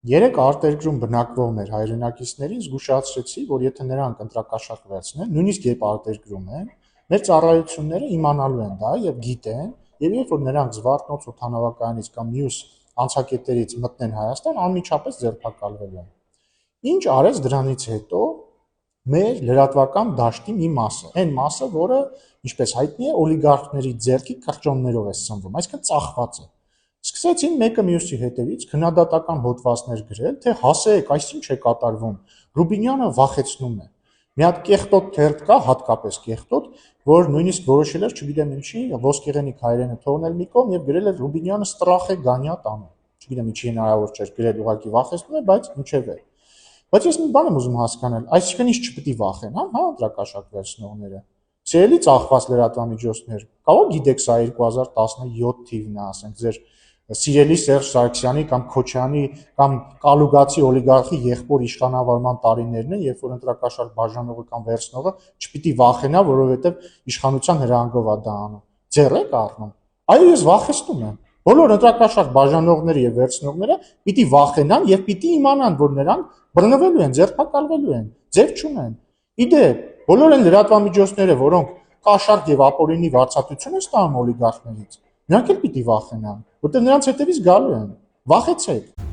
Երեք արտերկրում բնակվող մեր հայրենակիցներին զգուշացրեցի, որ եթե նրանք ընտրակաշառք վերցնեն, նույնիսկ երբ արտերկրում են, մեր ծառայությունները իմանալու են դա եւ գիտեն, եւ երբ որ նրանք Զվարթնոց օդանավակայանից կամ մյուս անցակետերից մտնեն Հայաստան, անմիջապես ձերբակալվելու են։ Ինչ արեց դրանից հետո մեր լրատվական դաշտի մի մասը, այն մասը, որը, ինչպես հայտնի է, օլիգարխների ձեռքի կրճոններով է սնվում, այսինքն ծախված է։ Սկսեցին մեկը մյուսի հետևից քննադատական հոդվածներ գրել, թե հասեք, այս ինչ է կատարվում, Ռուբինյանը վախեցնում է։ Մի հատ կեղտոտ թերթ կա, հատկապես կեղտոտ, որ նույնիսկ որոշել էր, չգիտեմ ինչի, ոսկեղենիկ հայրենը թողնել մի կողմ եւ գրել էր Ռուբինյանը ստրախ է գանյա տանում։ Չգիտեմ ինչի հնարավոր չէր գրել, ուղղակի վախեցնում է, բայց ինչև է։ Բայց ես մի բան եմ ուզում հասկանալ, այսինքն ինչ չպետք է վախենան, հա, ընտրակաշառք վերցնողները։ Սիրելի ծախված լրատվամիջոցներ, կարող գիտեք սա 2017 թիվն է, ասենք ձեր սիրելի Սերժ Սարգսյանի կամ Քոչյանի կամ Կալուգացի օլիգարխի եղբոր իշխանավարման տարիներն են, երբ որ ընտրակաշառք բաժանողը կամ վերցնողը չպիտի վախենա, որովհետև իշխանության հրանգով է դա անում։ Ձեռ եք առնում։ Այո, ես վախեցնում եմ։ Բոլոր ընտրակաշառք բաժանողները եւ վերցնողները պիտի վախենան եւ պիտի իմանան, որ նրանք բռնվելու են, ձերբակալվելու են, ձև չունեն։ Իդեպ, բոլոր այն լրատվամիջոցները, որոնք կաշառք եւ ապօրինի վարձատրություն են ստանում օլիգարխներից, նրանք էլ պիտի վախենան, որտեղ նրանց հետևից գալու են։ Վախեցեք։